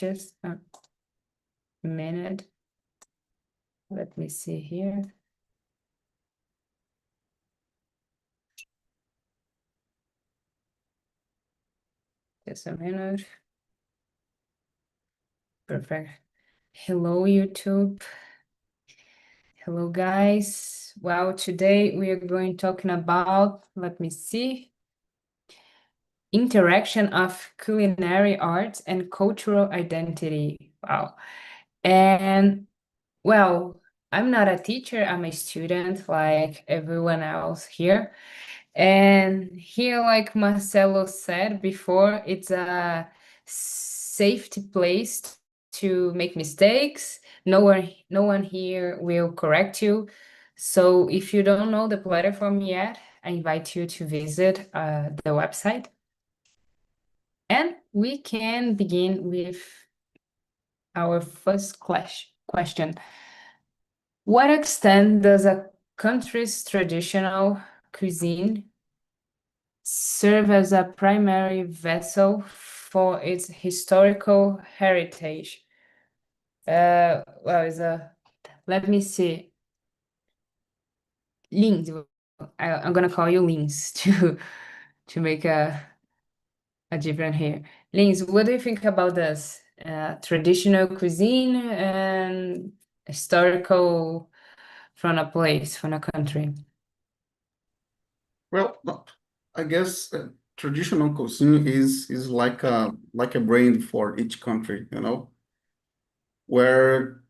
just a minute. Let me see here. Just a minute. Perfect. Hello, YouTube. Hello, guys. Well, today we are going talking about, let me see, interaction of culinary arts and cultural identity. Wow. And well, I'm not a teacher, I'm a student like everyone else here. And here, like Marcelo said before, it's a safety place to make mistakes. No one here will correct you. So if you don't know the platform yet, I invite you to visit the website. And we can begin with our first question. What extent does a country's traditional cuisine serve as a primary vessel for its historical heritage? Well, let me see. Lins, I'm gonna call you Lins to make a difference here. Lins, what do you think about this? Traditional cuisine and historical from a place, from a country. Well, I guess traditional cuisine is like a brand for each country, where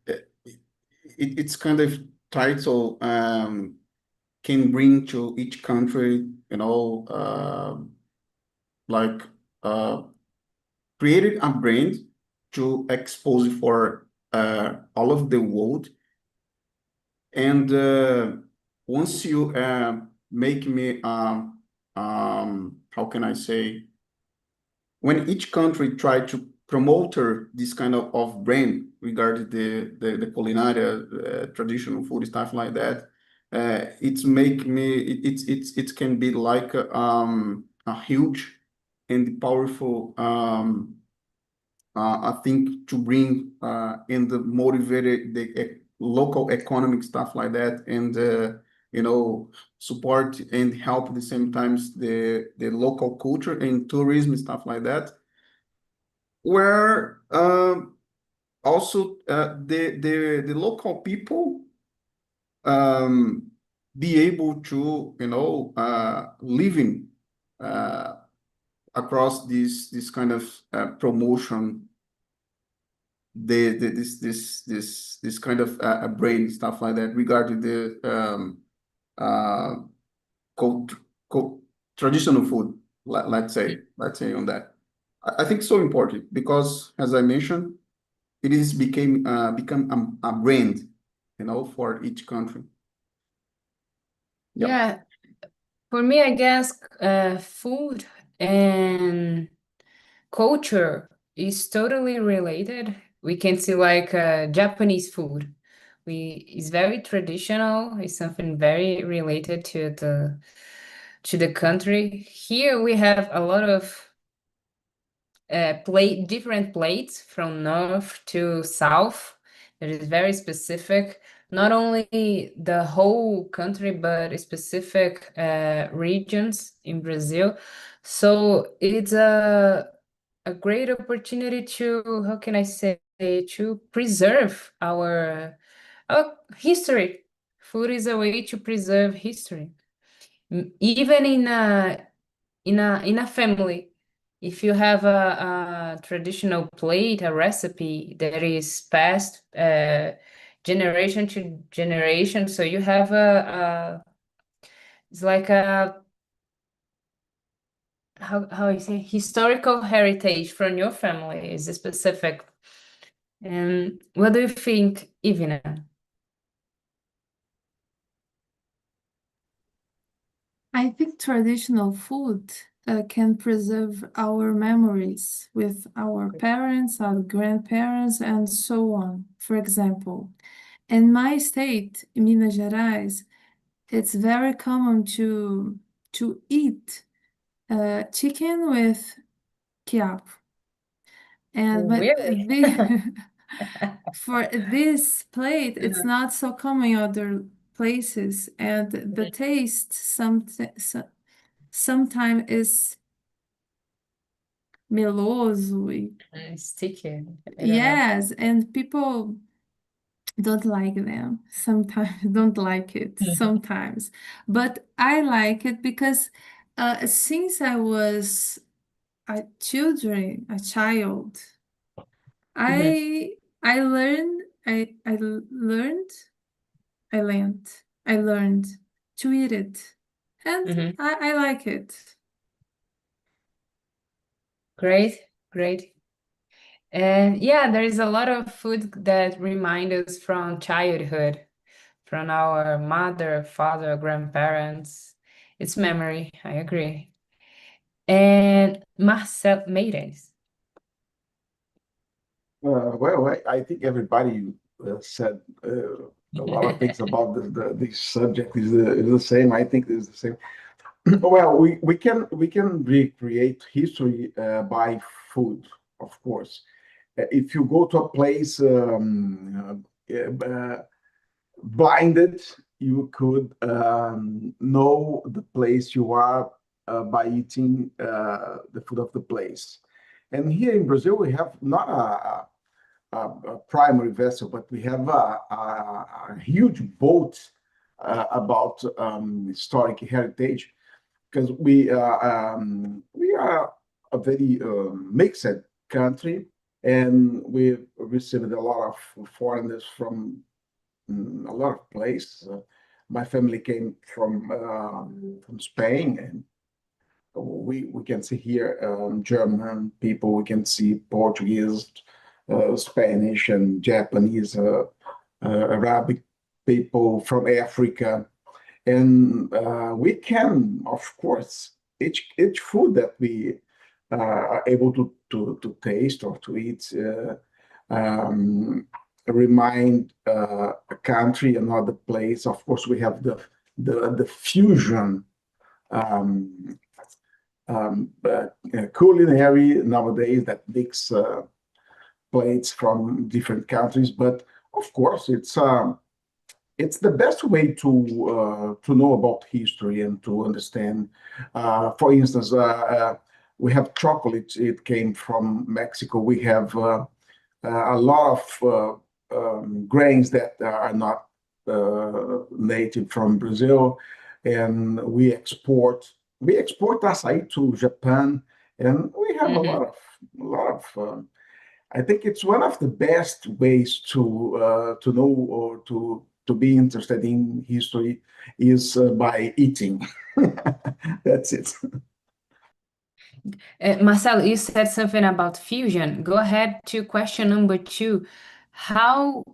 it's kind of title can bring to each country, like created a brand to expose for all of the world. And once you make me, how can I say, when each country try to promote this kind of brand regarding the culinary traditional food stuff like that, it can be like a huge and powerful I think to bring in the motivated the local economic stuff like that, and support and help at the same times the local culture and tourism stuff like that, where also the local people be able to living across this kind of promotion, this kind of brain stuff like that regarding the traditional food. Let's say on that. I think so important because, as I mentioned, it is become a brand, for each country. Yep. Yeah, for me, I guess food and culture is totally related. We can see like Japanese food. It's very traditional. It's something very related to the country. Here we have a lot of different plates from north to south. That is very specific. Not only the whole country, but specific regions in Brazil. So it's a great opportunity to, how can I say, to preserve our history. Food is a way to preserve history. Even in a family, if you have a traditional plate, a recipe that is passed generation to generation, so you have it's like a how I say historical heritage from your family is specific. And what do you think, Ivina? I think traditional food can preserve our memories with our parents, our grandparents, and so on. For example, in my state, in Minas Gerais, it's very common to eat chicken with quiabo. And but Really? for this plate, it's not so common in other places, and the taste sometimes is meloso. Sticky. I don't know. Yes, and people don't like them. Sometimes don't like it. Sometimes, but I like it because since I was a child, I learned I learned to eat it, and Mhm. I like it. Great, great. And yeah, there is a lot of food that remind us from childhood, from our mother, father, grandparents. It's memory, I agree. And Marcel Meirelles. Well, I think everybody said a lot of things about this subject is the same. I think it's the same. Well, we can recreate history by food, of course. If you go to a place blinded, you could know the place you are by eating the food of the place. And here in Brazil, we have not a primary vessel, but we have a huge boat about historic heritage because we are a very mixed country, and we received a lot of foreigners from a lot of places. My family came from Spain, and we can see here German people, we can see Portuguese, Spanish, and Japanese, Arabic people from Africa, and we can, of course, each food that we are able to taste or to eat remind a country, another place. Of course, we have the fusion um, culinary nowadays that mix plates from different countries. But of course, it's the best way to know about history and to understand. For instance, we have chocolate. It came from Mexico. We have a lot of grains that are not native from Brazil, and we export açaí to Japan, and we have a lot of. I think it's one of the best ways to know or to be interested in history is by eating. That's it. Marcel, you said something about fusion. Go ahead to question number 2. How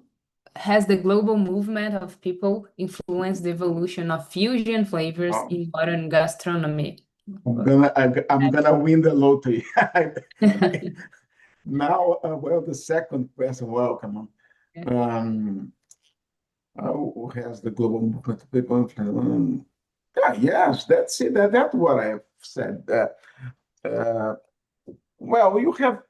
has the global movement of people influenced the evolution of fusion flavors Um, in modern gastronomy? I'm gonna win the lottery. Now, well, the second question. Welcome on. Who has the global movement of people influence? Yes, that's it. That's what I've said. Well, you have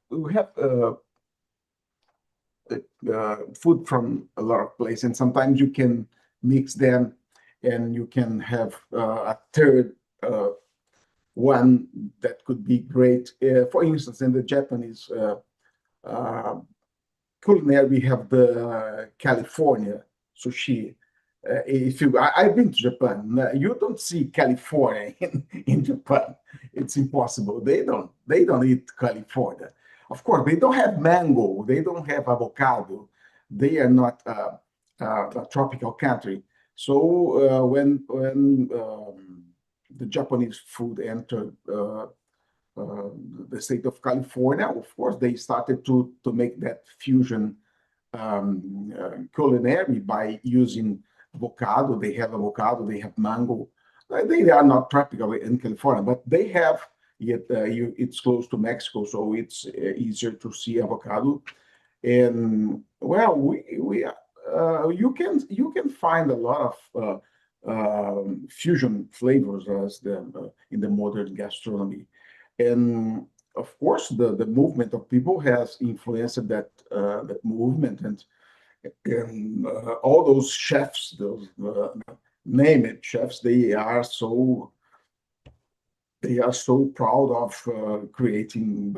food from a lot of places, and sometimes you can mix them, and you can have a third one that could be great. For instance, in the Japanese uh, culinary, we have the California sushi. I've been to Japan. You don't see California in Japan. It's impossible. They don't eat California. Of course, they don't have mango. They don't have avocado. They are not a tropical country. So when the Japanese food entered the state of California, of course, they started to make that fusion culinary by using avocado. They have avocado, they have mango. They are not tropical in California, but they have yet. It's close to Mexico, so it's easier to see avocado. And well, you can find a lot of fusion flavors as in the modern gastronomy. And of course, the movement of people has influenced that movement, and all those chefs, those name it chefs, they are so proud of creating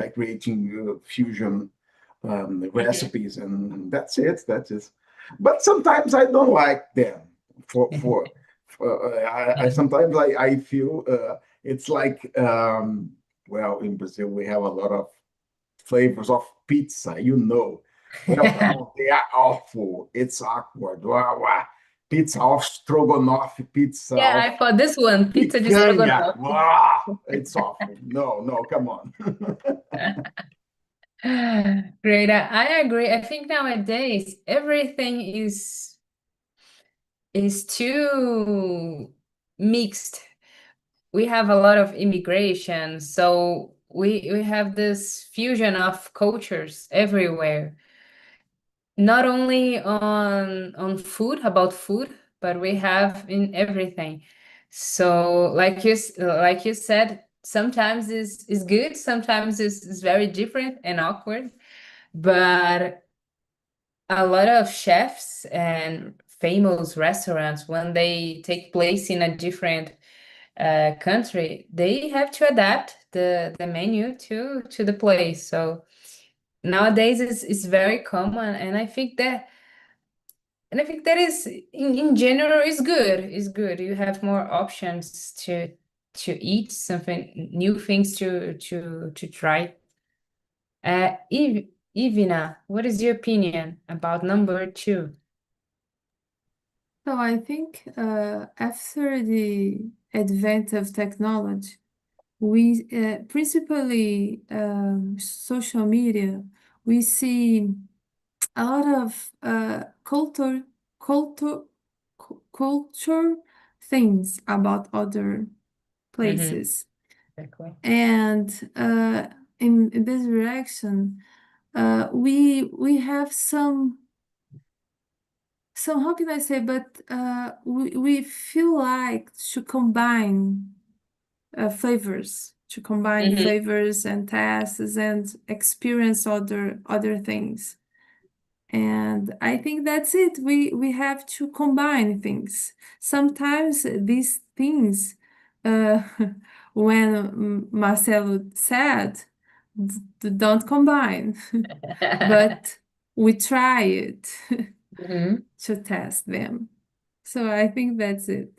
fusion recipes, and that's it. But sometimes I don't like them. I sometimes I feel it's like well, in Brazil we have a lot of flavors of pizza, Well, they are awful. It's awkward. Pizza of stroganoff, pizza Yeah, of I thought this one, pizza de picanha. estrogonofe. It's awful. No, come on. Great. I agree. I think nowadays everything is too mixed. We have a lot of immigration, so we have this fusion of cultures everywhere. Not only on food, about food, but we have in everything. So like you said, sometimes is good, sometimes is very different and awkward, but a lot of chefs and famous restaurants, when they take place in a different country, they have to adapt the menu to the place. So nowadays it's very common, and I think that is in general is good. Is good. You have more options to eat something, new things to try. Ivina, what is your opinion about number 2? So I think after the advent of technology, we principally social media, we see a lot of culture things about other places. Exactly. And in this direction, we have some how can I say, but we feel like to combine flavors, flavors and tastes and experience other things. And I think that's it. We have to combine things. Sometimes these things, when Marcelo said, don't combine, but we try it to test them. So I think that's it.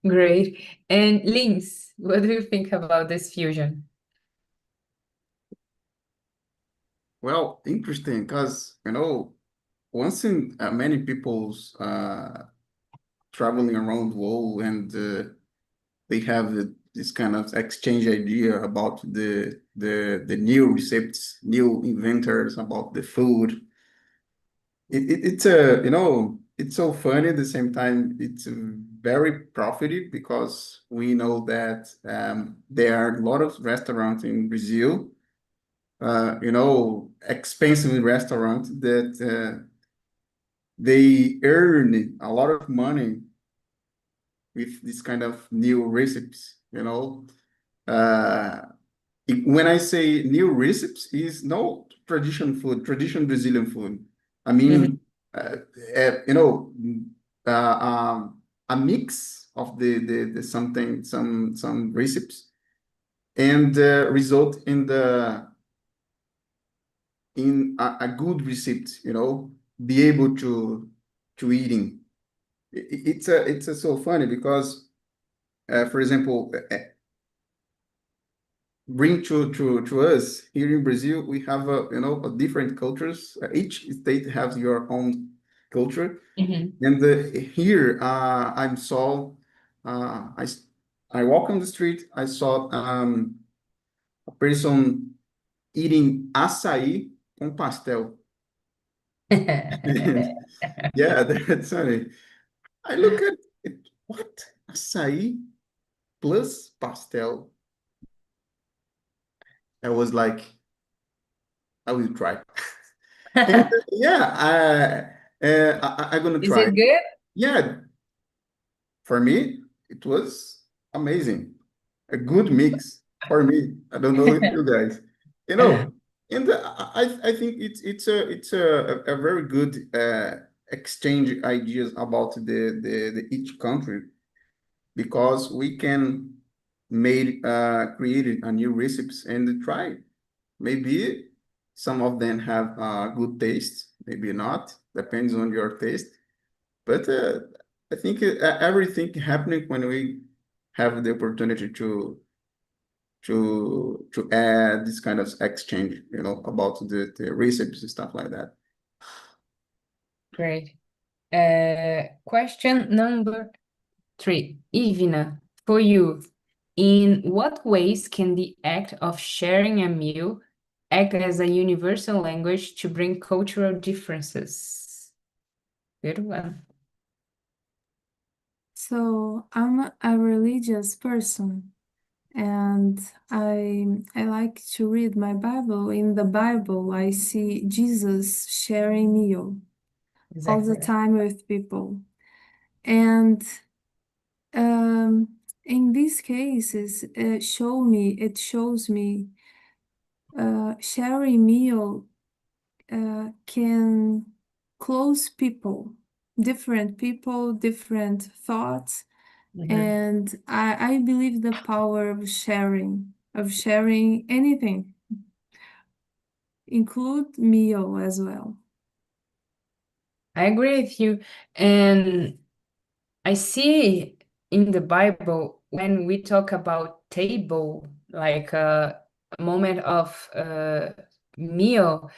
Great. And Lins, what do you think about this fusion? Well, interesting, because once in many people's traveling around the world, and they have this kind of exchange idea about the new recepts, new inventors about the food. It's it's so funny at the same time. It's very profitable, because we know that there are a lot of restaurants in Brazil, expensive restaurants that they earn a lot of money with this kind of new recipes. When I say new recipes, is no traditional Brazilian food. I mean, a mix of the something, some recipes, and result in a good receipt. Be able to eating. It's so funny, because, for example, bring to us here in Brazil, we have a different cultures. Each state has your own culture, and here I saw I walk on the street. I saw a person eating açaí com pastel. Yeah, that's funny. I look at it. What? Açaí plus pastel? I was like, I will try. And yeah, I'm gonna Is try. it good? Yeah, for me, it was amazing. A good mix. for me. I don't know with you guys. You know, and I think it's a very good exchange ideas about the each country, because we can create a new recipes and try. Maybe some of them have good taste, maybe not, depends on your taste. But I think everything happening when we have the opportunity to add this kind of exchange, about the recipes and stuff like that. Great. Question number 3. Ivina, for you, in what ways can the act of sharing a meal act as a universal language to bring cultural differences? Good one. So I'm a religious person, and I like to read my Bible. In the Bible, I see Jesus sharing meal all the Exactly. time with people. And in these cases, it shows me sharing meal can close people, different thoughts. Mhm. And I believe the power of sharing anything, include meal as well. I agree with you. And I see in the Bible, when we talk about table, like a moment of meal,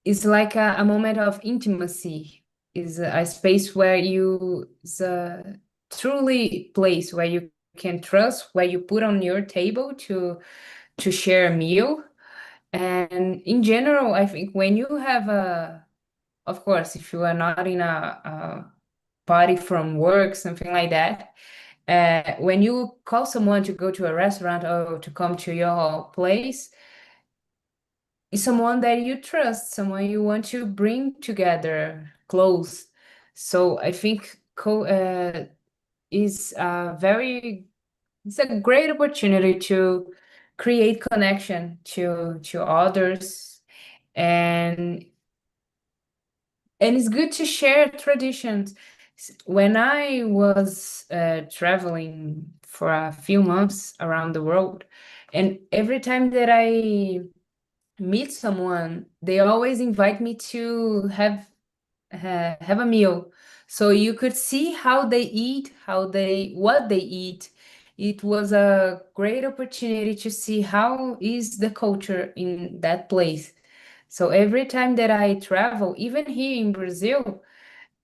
it's like a moment of intimacy, is a space where it's a truly place where you can trust, where you put on your table to share a meal. And in general, I think when you have of course, if you are not in a party from work, something like that, when you call someone to go to a restaurant or to come to your place, it's someone that you trust, someone you want to bring together close. So I think is it's a great opportunity to create connection to others, and it's good to share traditions. When I was traveling for a few months around the world, and every time that I meet someone, they always invite me to have a meal. So you could see how they eat, what they eat. It was a great opportunity to see how is the culture in that place. So every time that I travel, even here in Brazil,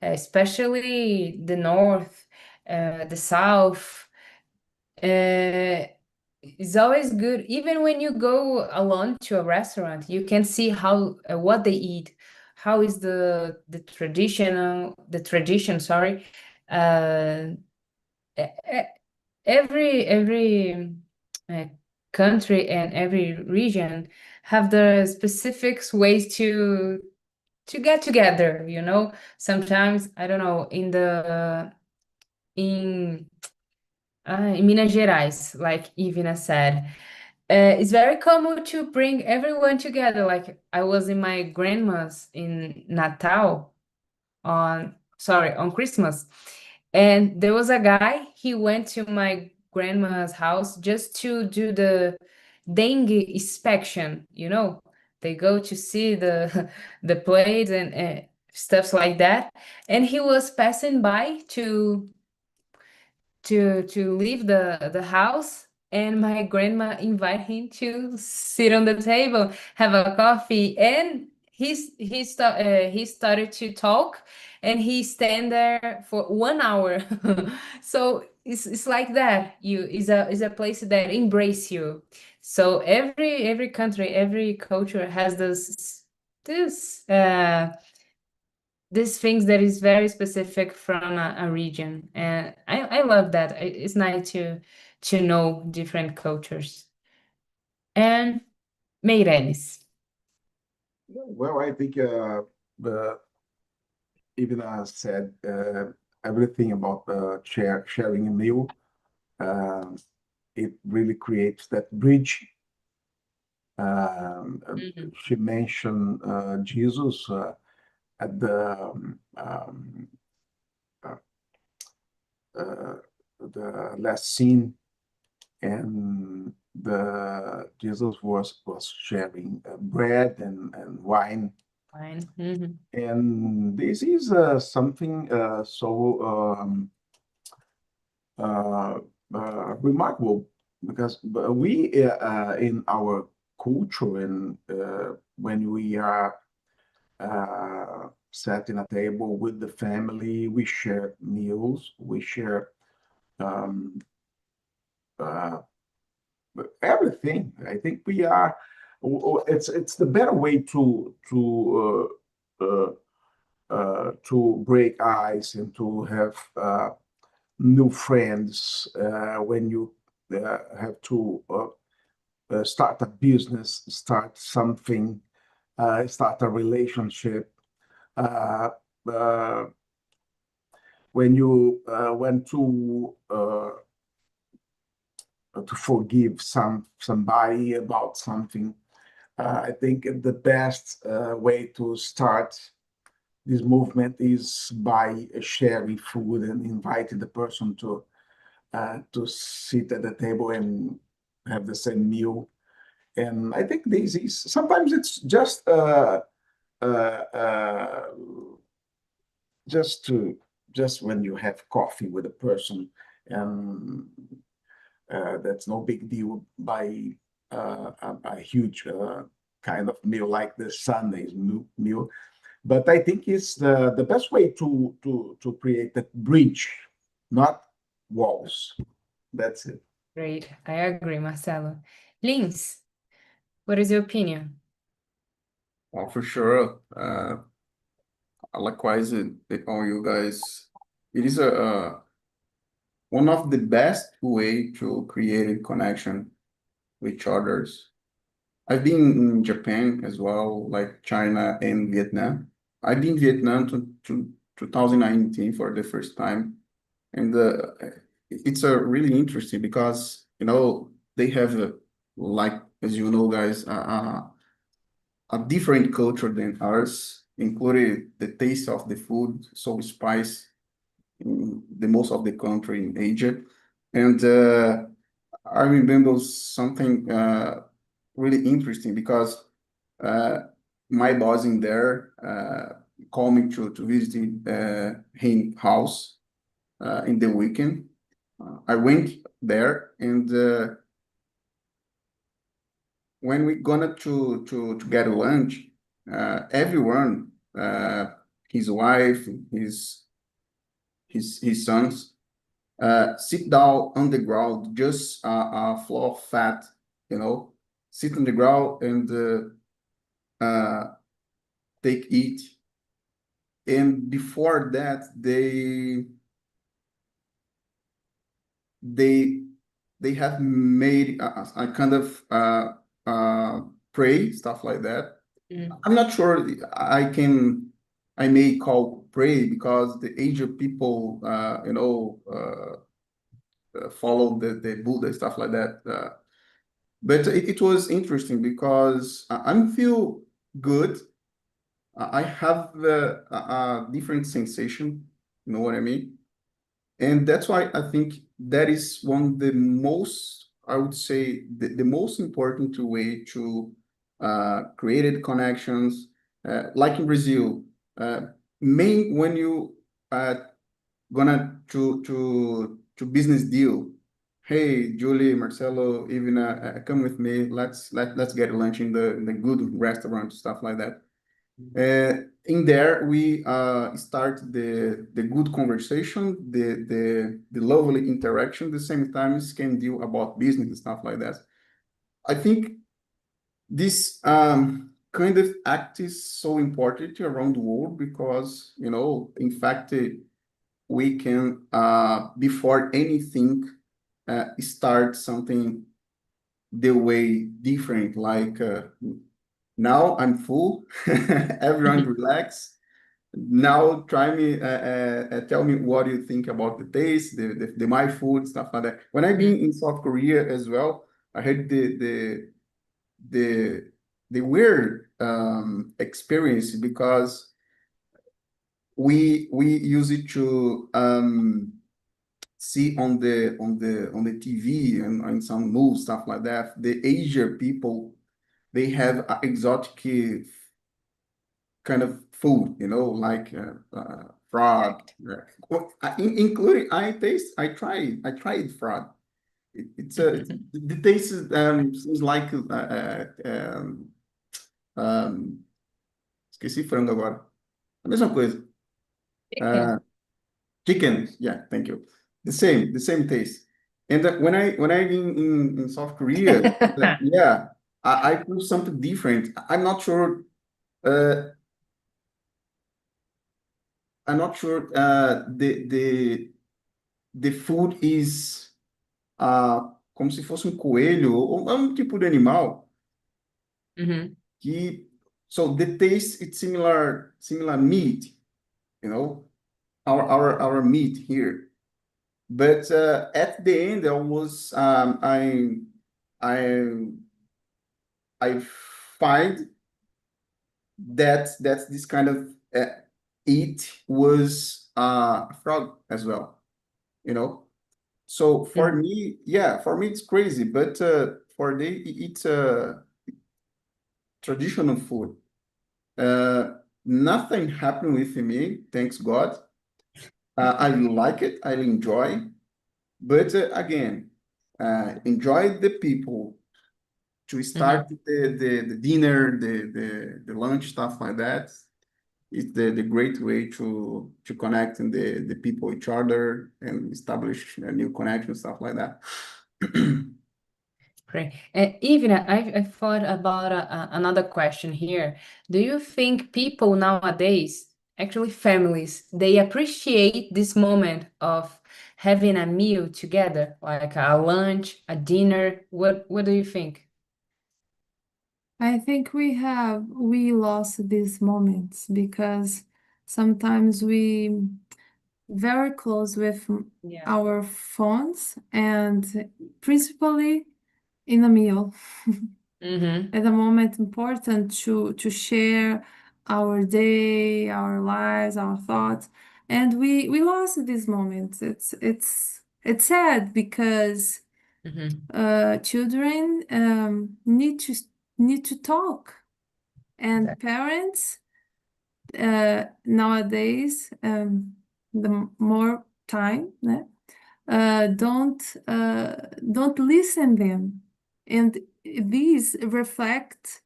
especially the north, the south, it's always good. Even when you go alone to a restaurant, you can see how what they eat, how is the tradition. Sorry, uh, e- e- every uh, country and every region have the specific ways to get together. Sometimes I don't know in Minas Gerais, like Ivina said, it's very common to bring everyone together. Like I was in my grandma's in Natal on Christmas, and there was a guy, he went to my grandma's house just to do the dengue inspection. They go to see the the plates and stuffs like that, and he was passing by to leave the house, and my grandma invited him to sit on the table, have a coffee, and he started to talk, and he stand there for 1 hour. So it's like that. Is a place that embrace you. So every country, every culture has this these things that is very specific from a region, and I love that. It's nice to know different cultures. And Meireles. Well, I think even as said everything about sharing a meal. it really creates that bridge. Mhm. She mentioned Jesus at the last scene, and Jesus was sharing bread and wine, Fine. Mhm. and this is something uh, remarkable, because we in our culture, and when we are sat in a table with the family, we share meals, we share um, uh, everything. I think we are. It's the better way to break ice and to have new friends when you have to start a business, start something, start a relationship. Uh, uh, when you want to forgive somebody about something, I think the best way to start this movement is by sharing food and inviting the person to sit at the table and have the same meal. And I think this is sometimes it's uh, uh, just when you have coffee with a person, and that's no big deal by a huge kind of meal like the Sunday's meal. But I think it's the best way to create that bridge, not walls. That's it. Great. I agree, Marcelo. Lins, what is your opinion? Well, for sure. Likewise, all you guys, it is a one of the best way to create a connection with others. I've been in Japan as well, like China and Vietnam. I've been in Vietnam to 2019 for the first time, and it's a really interesting because they have like, as you know, guys, a different culture than ours, including the taste of the food, so spice in the most of the country in Asia. And I remember something really interesting because uh, my boss in there called me to visit his house in the weekend. I went there, and when we gonna to get lunch, everyone, his wife, his sons, sit down on the ground, just a floor of fat, sit on the ground and take it. And before that, they they have made a kind of pray, stuff like that. Mm. I'm not sure I may call pray because the Asian people, follow the Buddha, stuff like that. But it was interesting because I feel good. I have a different sensation, you know what I mean? And that's why I think that is one of the most, I would say, the most important way to create connections. Like in Brazil, main when you gonna to business deal. Hey, Julie, Marcelo, even come with me. Let's get lunch in the good restaurant, stuff like that. In there, we start the good conversation, the lovely interaction. At the same time, we can deal about business and stuff like that. I think this kind of act is so important around the world because, in fact, we can, before anything, start something the way different. Like now I'm full, everyone relax. Now try me, tell me what you think about the taste, the my food, stuff like that. When I've been in South Korea as well, I had the weird experience because we use it to see on the TV and some movies, stuff like that. The Asian people, they have a exotic kind of food, you know, like frog. Well, including I tried frog. It's the taste seems like esqueci frango agora. A mesma coisa. Chicken. Chicken, yeah, thank you. The same taste. And when I in South Korea, yeah, I feel something different. Uh, I'm not sure the food is como se fosse um coelho ou é um tipo de animal Mhm. que so the taste it's similar meat, you know, our meat here. But at the end, I was I find that this kind of eat was a frog as well, you know. So for me, yeah, for me it's crazy, but for they it's traditional food. Nothing happened with me, thanks God. I like it, I enjoy, but again, enjoy the people to start the dinner, the lunch, stuff like that. It's the great way to connect and the people each other and establish a new connection, stuff like that. Great. Even I thought about another question here. Do you think people nowadays, actually families, they appreciate this moment of having a meal together, like a lunch, a dinner? What do you think? I think we lost these moments because sometimes we very close with Yeah. our phones and principally in a meal. Mm-hmm. At the moment important to share our day, our lives, our thoughts, and we lost these moments. It's sad because Mm-hmm. children need to talk, and Exactly. parents nowadays the more time don't listen them, and these reflect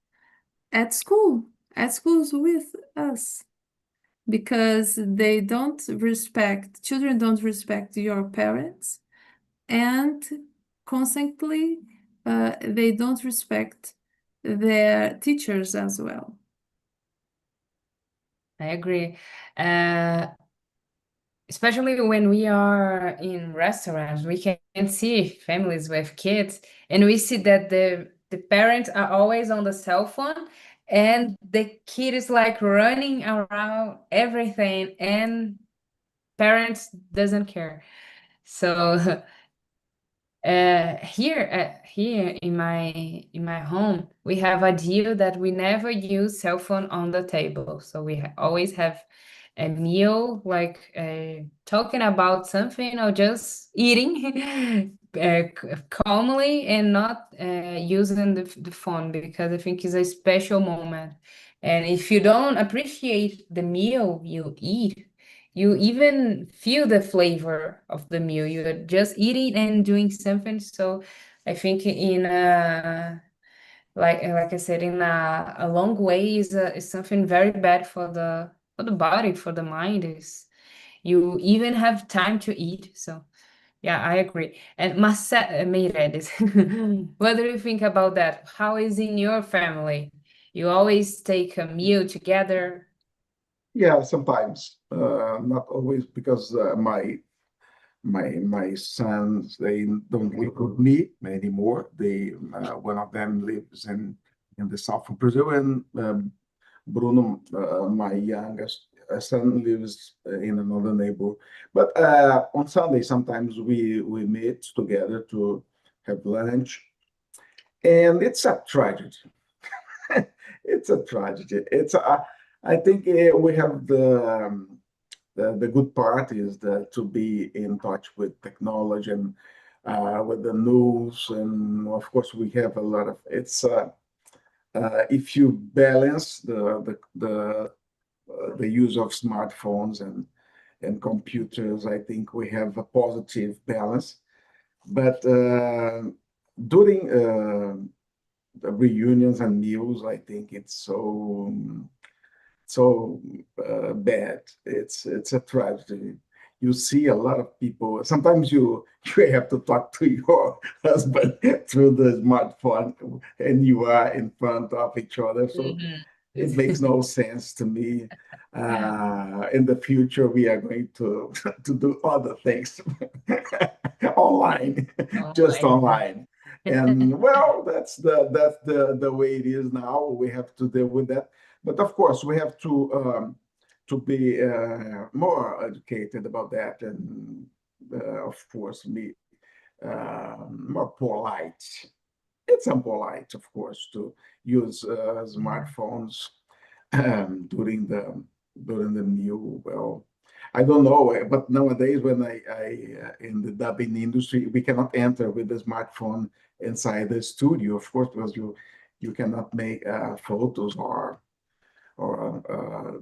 at schools with us, because children don't respect your parents, and consequently they don't respect their teachers as well. I agree. Especially when we are in restaurants, we can see families with kids, and we see that the parents are always on the cell phone, and the kid is like running around everything, and parents doesn't care. So here in my home, we have a deal that we never use cell phone on the table. So we always have a meal, like talking about something or just eating calmly and not using the phone, because I think it's a special moment. And if you don't appreciate the meal you eat, you even feel the flavor of the meal. You're just eating and doing something. So I think in like I said, in a long way is something very bad for the body, for the mind. Is you even have time to eat. So yeah, I agree. And Meireles, what do you think about that? How is in your family? You always take a meal together? Yeah, sometimes, not always, because my sons, they don't live with me anymore. They one of them lives in the south of Brazil, and Bruno, my youngest, son lives in another neighborhood. But on Sunday, sometimes we meet together to have lunch, and it's a tragedy. It's a tragedy. I think we have the good part is that to be in touch with technology and with the news, and of course we have a lot of it's. If you balance the use of smartphones and computers, I think we have a positive balance. But during the reunions and meals, I think it's so bad. It's a tragedy. You see a lot of people. Sometimes you have to talk to your husband through the smartphone, and you are in front of each other. So it makes no sense to me. In the future, we are going to do other things online, just online. And well, that's the way it is now. We have to deal with that. But of course, we have to be more educated about that, and of course, be more polite. It's impolite, of course, to use smartphones during the meal. Well, I don't know, but nowadays when I in the dubbing industry, we cannot enter with the smartphone inside the studio, of course, because you cannot make photos or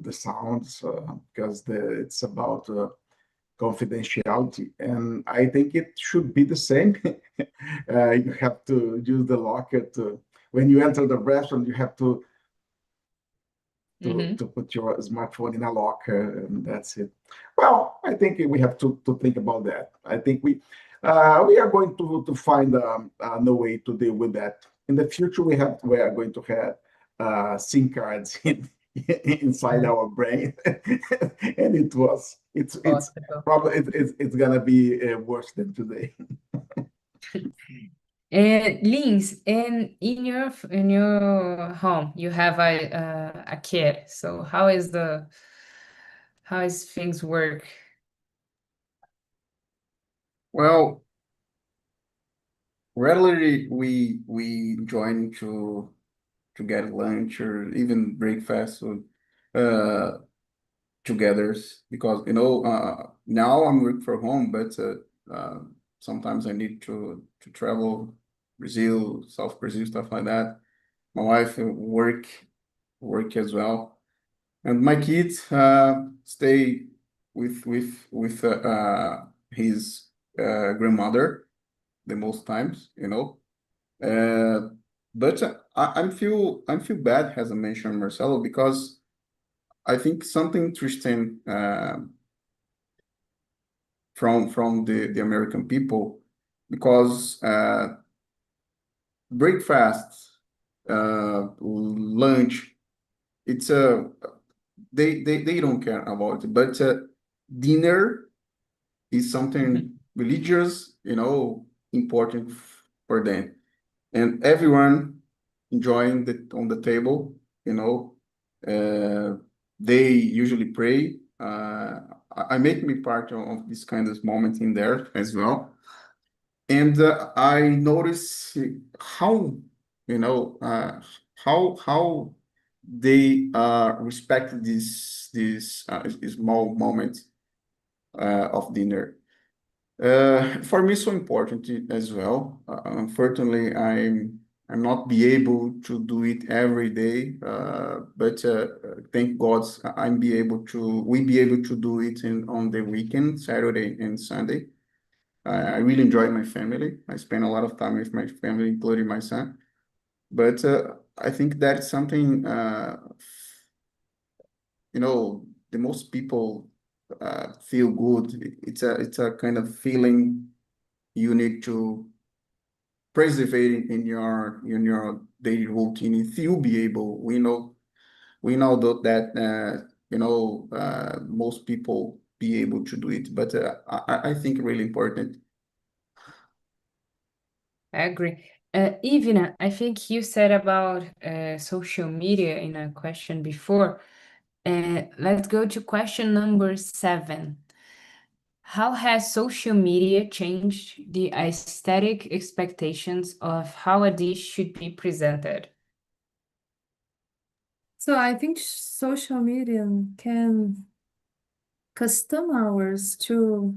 the sounds because it's about confidentiality, and I think it should be the same. You have to use the locker to when you enter the restaurant. You have to put your smartphone in a locker, and that's it. Well, I think we have to think about that. I think we are going to find no way to deal with that in the future. We are going to have SIM cards inside our brain, and it's probably it's gonna be worse than today. And Lins, and in your home, you have a kid. So how is things work? Well, rarely we join to get lunch or even breakfast together, because now I'm working from home, but sometimes I need to travel Brazil, South Brazil, stuff like that. My wife work as well, and my kids stay with his grandmother the most times, but I feel bad, as I mentioned, Marcelo, because I think something interesting from the American people, because breakfast, lunch, it's they don't care about it, but dinner is something religious, important for them, and everyone enjoying on the table, they usually pray. I make me part of this kind of moment in there as well, and I notice how how they respect this small moment of dinner. For me, so important as well. Unfortunately, I'm not be able to do it every day, but thank God we be able to do it on the weekend, Saturday and Sunday. I really enjoy my family. I spend a lot of time with my family, including my son. But I think that's something the most people feel good. It's a kind of feeling you need to preserve in your daily routine. If you be able, we know that most people be able to do it, but I think really important. I agree. Ivina, I think you said about social media in a question before. Let's go to question number 7. How has social media changed the aesthetic expectations of how a dish should be presented? So I think social media can custom ours to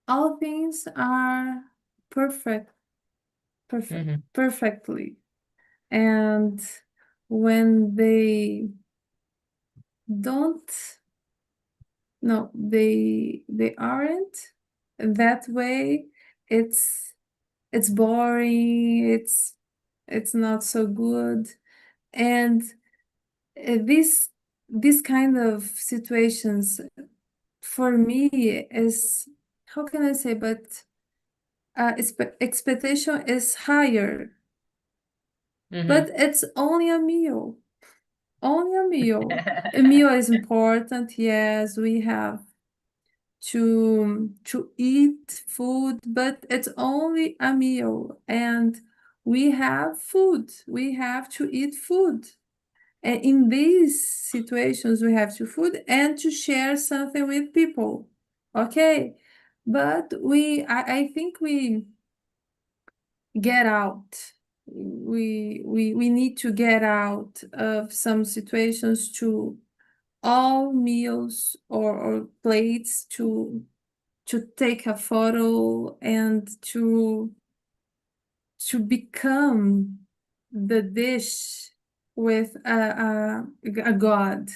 all things are perfect, perfectly. And when they don't, no, they aren't that way, it's boring, it's not so good. And this kind of situations for me is, how can I say, but expectation is higher, but it's only a meal. Only a meal. A meal is important, yes, we have to eat food, but it's only a meal, and we have food. We have to eat food. And in these situations, we have to food and to share something with people. Okay, but I think we get out. We need to get out of some situations to all meals or plates to take a photo and to become the dish with a god,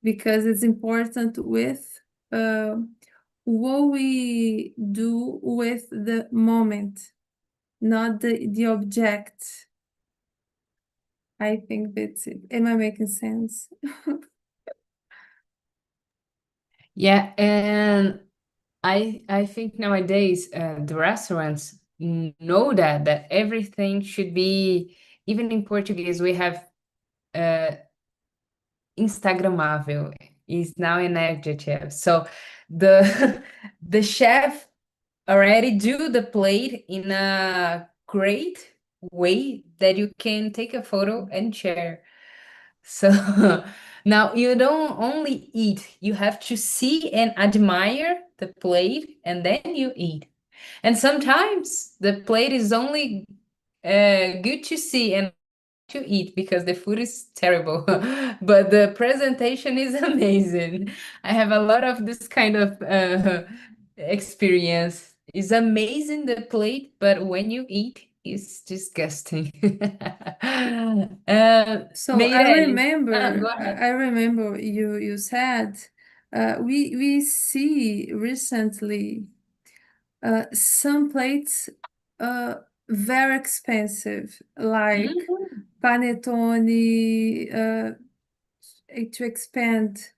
because it's important with what we do with the moment, not the object. I think that's it. Am I making sense? Yeah, and I think nowadays the restaurants know that everything should be, even in Portuguese, we have Instagramável is now an adjective. So the the chef already do the plate in a great way that you can take a photo and share. So now you don't only eat, you have to see and admire the plate and then you eat. And sometimes the plate is only good to see and to eat because the food is terrible, but the presentation is amazing. I have a lot of this kind of experience. It's amazing the plate, but when you eat, it's disgusting. So Meirelles, go ahead. I remember you said we see recently some plates very expensive, like panetone, to expand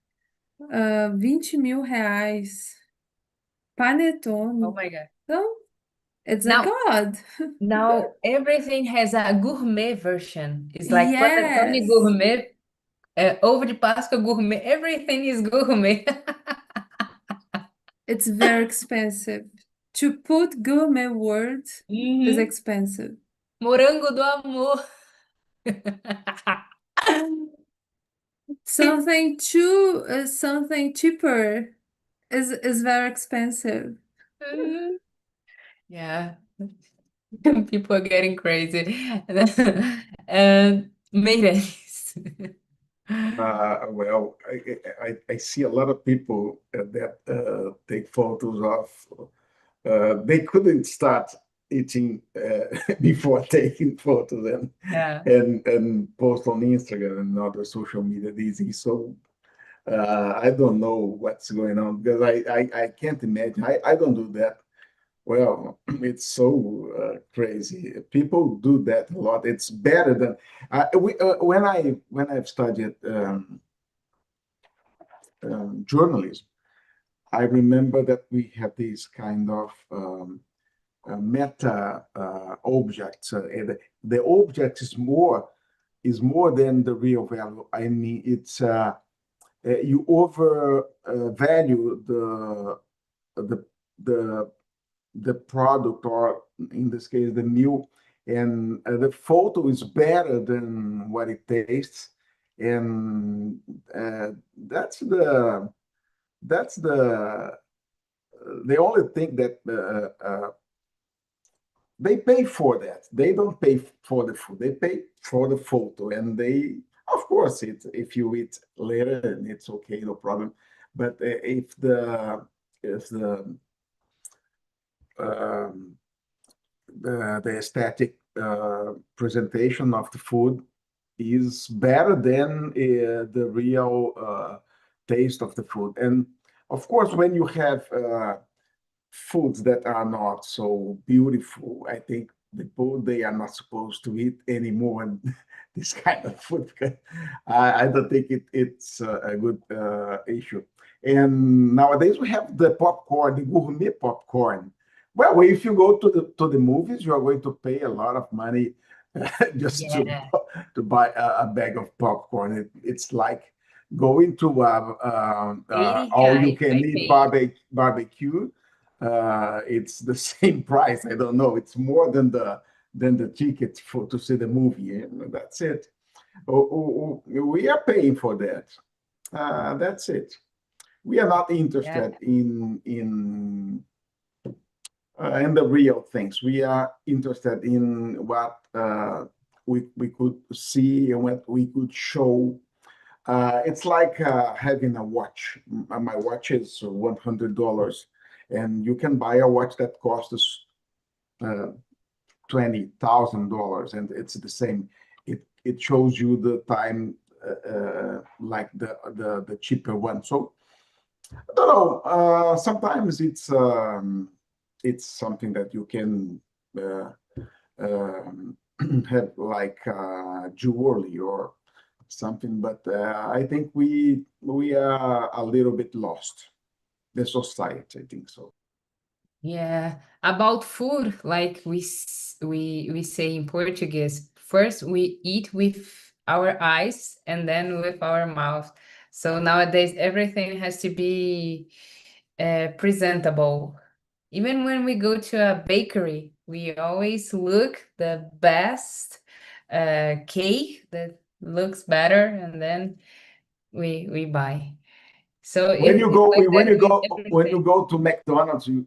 20 mil reais. Panetone. Oh my God. Então, it's a Now, god. now everything has a gourmet version. It's like panettone Yes. gourmet, ovo de Páscoa gourmet. Everything is gourmet. It's very expensive. To put gourmet word is expensive. Morango do amor. Something cheaper is very expensive. Yeah, people are getting crazy. Meirelles. Well, I see a lot of people that take photos of. They couldn't start eating before taking photos Yeah. and post on Instagram and other social media these days. So I don't know what's going on because I can't imagine. I don't do that. Well, it's so crazy. People do that a lot. It's better than when I've studied journalism. I remember that we had these kind of meta objects. The object is more than the real value. I mean, it's you over value the product, or in this case the meal, and the photo is better than what it tastes, And that's the only thing that they pay for that. They don't pay for the food. They pay for the photo, and they, of course, if you eat later, then it's okay, no problem. But if the um, the aesthetic presentation of the food is better than the real taste of the food. And of course, when you have foods that are not so beautiful, I think the people, they are not supposed to eat anymore this kind of food, because I don't think it's a good issue. And nowadays we have the popcorn, the gourmet popcorn. Well, if you go to the movies, you are going to pay a lot of money just Yeah. to buy a bag of popcorn. It's like going to 80 all you reais can I eat paid. barbecue. It's the same price. I don't know. It's more than the ticket for to see the movie. And that's it. We are paying for that. That's it. We are not Yeah. interested in the real things. We are interested in what we could see and what we could show. It's like having a watch. My watch is $100, and you can buy a watch that costs $20,000, and it's the same. It shows you the time like the cheaper one. So I don't know. Sometimes it's something that you can um, have like jewelry or something, but I think we are a little bit lost. The society, I think so. Yeah. About food, like we say in Portuguese, first we eat with our eyes and then with our mouth. So nowadays everything has to be presentable. Even when we go to a bakery, we always look the best cake that looks better, and then we buy. So When you it's go like when that you with go when you everything. go to McDonald's, Yeah,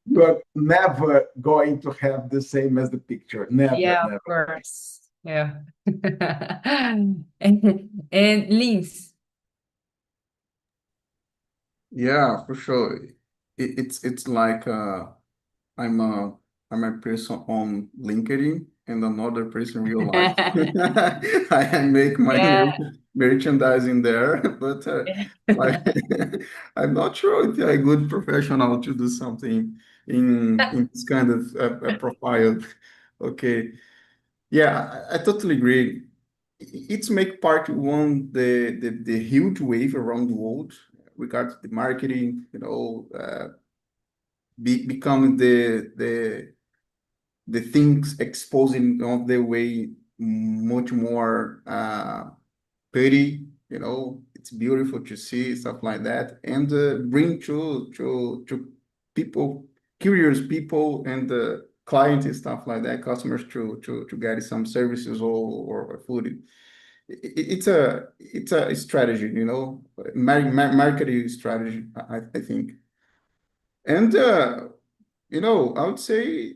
you are never going to have the same as the picture. Never, yeah, of never. course. Yeah. And Lins. Yeah, for sure. It's like I'm a I'm a person on LinkedIn and another person in real life. I make my Yeah. merchandising there, but like I'm not sure if I'm a good professional to do something in this kind of profile. Okay, yeah, I totally agree. It's make part one the huge wave around the world regarding the marketing, become the things exposing of the way much more pretty, it's beautiful to see stuff like that, and bring to people, curious people, and clients and stuff like that, customers to get some services or food. It's a strategy, marketing strategy, I think. And I would say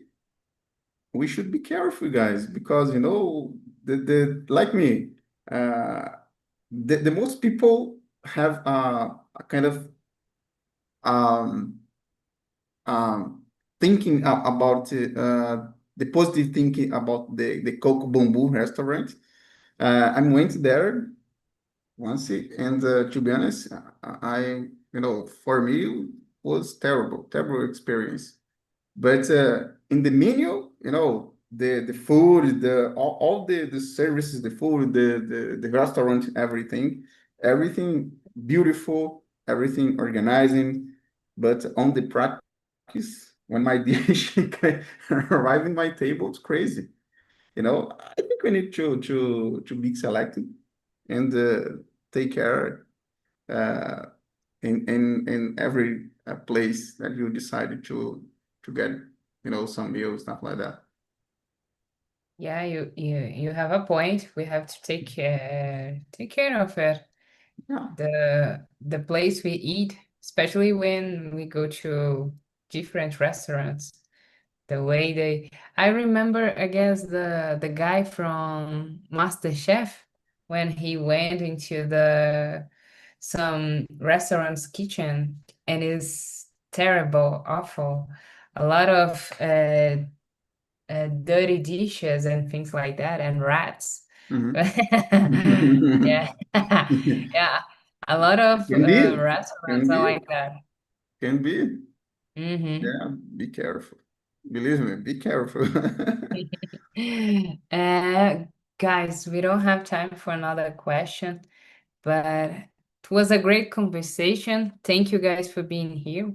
we should be careful, guys, because the like me, uh, the most people have a kind of um, um, thinking about the positive thinking about the Coco Bamboo restaurant. I went there once, and to be honest, for me, it was terrible experience. But in the menu, the food, all the services, the food, the restaurant, everything beautiful, everything organizing. But on the practice, when my dish arrive in my table, it's crazy. I think we need to be selective and take care uh, in every place that you decided to get some meals, stuff like that. Yeah, you have a point. We have to take care of it. Yeah. The place we eat, especially when we go to different restaurants, the way I remember, I guess, the guy from MasterChef when he went into some restaurant's kitchen, and it's terrible, awful. A lot of dirty dishes and things like that, and rats. Mhm. Yeah. Yeah. A lot of Can be. restaurants Can are be. like that. Can be. Hmm. Yeah, be careful. Believe me, be careful. Uh, guys, we don't have time for another question, but it was a great conversation. Thank you guys for being here.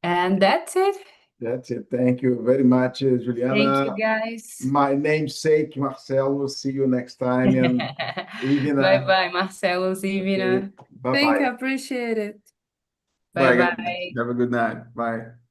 And that's it. That's it. Thank you very much, Thank Juliana. you, guys. My namesake, Marcelo. See you next time. And Ivina. Bye-bye, Marcelo, Okay. Ivina. Thank you, Bye-bye. appreciate it. Bye, guys. Bye-bye. Have a good night. Bye.